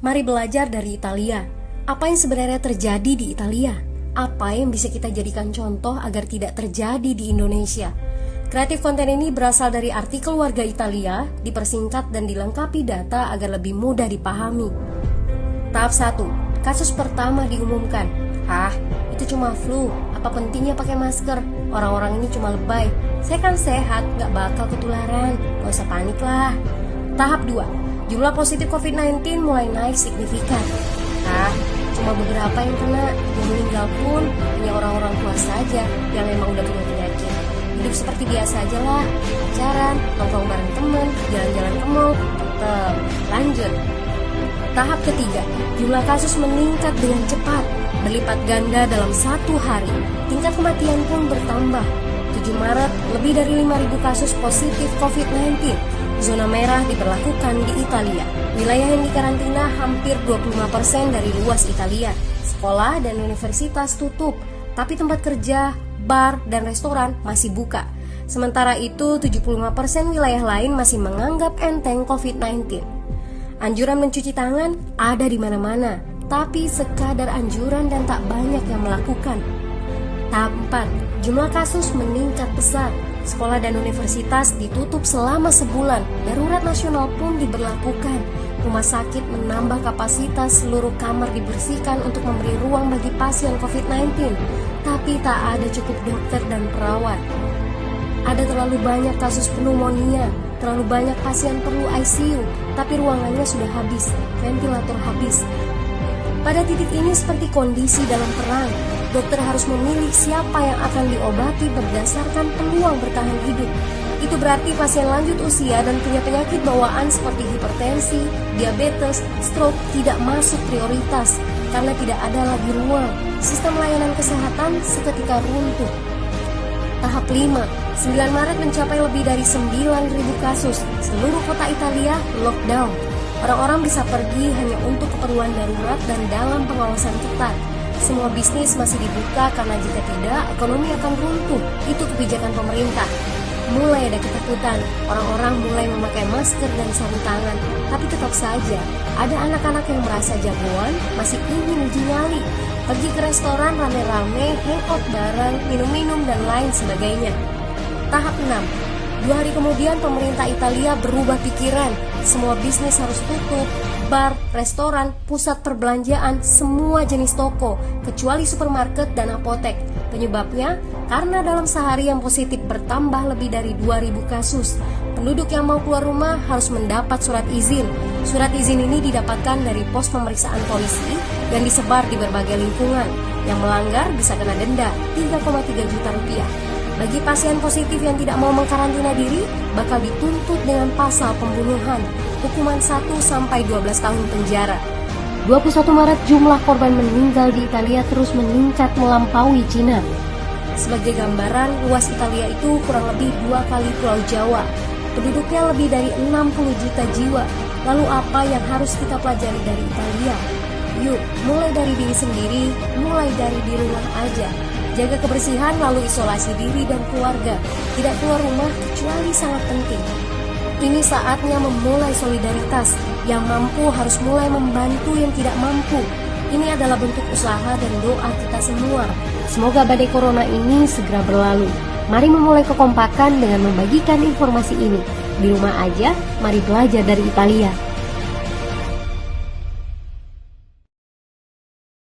Mari belajar dari Italia. Apa yang sebenarnya terjadi di Italia? Apa yang bisa kita jadikan contoh agar tidak terjadi di Indonesia? Kreatif konten ini berasal dari artikel warga Italia, dipersingkat dan dilengkapi data agar lebih mudah dipahami. Tahap 1. Kasus pertama diumumkan. Itu cuma flu. Apa pentingnya pakai masker? Orang-orang ini cuma lebay. Saya kan sehat, gak bakal ketularan. Gak usah panik lah. Tahap 2. Jumlah positif COVID-19 mulai naik signifikan. Cuma beberapa yang kena. Yang meninggal pun hanya orang-orang tua saja yang emang udah punya penyakit. Hidup seperti biasa aja lah. Pacaran, nongkrong bareng temen, jalan-jalan ke mall. Tetep lanjut. Tahap ketiga, jumlah kasus meningkat dengan cepat, berlipat ganda dalam 1 hari. Tingkat kematian pun bertambah. 7 Maret, lebih dari 5.000 kasus positif COVID-19. Zona merah diberlakukan di Italia. Wilayah yang dikarantina hampir 25% dari luas Italia. Sekolah dan universitas tutup, tapi tempat kerja, bar, dan restoran masih buka. Sementara itu, 75% wilayah lain masih menganggap enteng COVID-19. Anjuran mencuci tangan ada di mana-mana, tapi sekadar anjuran dan tak banyak yang melakukan. Tahap 4, jumlah kasus meningkat pesat. Sekolah dan universitas ditutup selama sebulan. Darurat nasional pun diberlakukan. Rumah sakit menambah kapasitas, seluruh kamar dibersihkan untuk memberi ruang bagi pasien COVID-19. Tapi tak ada cukup dokter dan perawat. Ada terlalu banyak kasus pneumonia, terlalu banyak pasien perlu ICU, tapi ruangannya sudah habis, ventilator habis. Pada titik ini seperti kondisi dalam perang. Dokter harus memilih siapa yang akan diobati berdasarkan peluang bertahan hidup. Itu berarti pasien lanjut usia dan punya penyakit bawaan seperti hipertensi, diabetes, stroke tidak masuk prioritas karena tidak ada lagi ruang. Sistem layanan kesehatan seketika runtuh. Tahap 5, 9 Maret mencapai lebih dari 9.000 kasus. Seluruh kota Italia lockdown. Orang-orang bisa pergi hanya untuk keperluan darurat dan dalam pengawasan ketat. Semua bisnis masih dibuka karena jika tidak, ekonomi akan runtuh. Itu kebijakan pemerintah. Mulai ada ketakutan, orang-orang mulai memakai masker dan sarung tangan. Tapi tetap saja, ada anak-anak yang merasa jagoan, masih ingin uji nyali. Pergi ke restoran rame-rame, hangout bareng, minum-minum dan lain sebagainya. Tahap 6, 2 hari kemudian pemerintah Italia berubah pikiran. Semua bisnis harus tutup, bar, restoran, pusat perbelanjaan, semua jenis toko, kecuali supermarket dan apotek. Penyebabnya, karena dalam sehari yang positif bertambah lebih dari 2.000 kasus. Penduduk yang mau keluar rumah harus mendapat surat izin. Surat izin ini didapatkan dari pos pemeriksaan polisi yang disebar di berbagai lingkungan. Yang melanggar bisa kena denda 3,3 juta rupiah. Bagi pasien positif yang tidak mau mengkarantina diri, bakal dituntut dengan pasal pembunuhan, hukuman 1-12 tahun penjara. 21 Maret jumlah korban meninggal di Italia terus meningkat melampaui Cina. Sebagai gambaran, luas Italia itu kurang lebih 2 kali Pulau Jawa. Penduduknya lebih dari 60 juta jiwa. Lalu apa yang harus kita pelajari dari Italia? Yuk, mulai dari diri sendiri, mulai dari di rumah aja. Jaga kebersihan lalu isolasi diri dan keluarga. Tidak keluar rumah kecuali sangat penting. Ini saatnya memulai solidaritas. Yang mampu harus mulai membantu yang tidak mampu. Ini adalah bentuk usaha dan doa kita semua. Semoga badai corona ini segera berlalu. Mari memulai kekompakan dengan membagikan informasi ini. Di rumah aja, mari belajar dari Italia.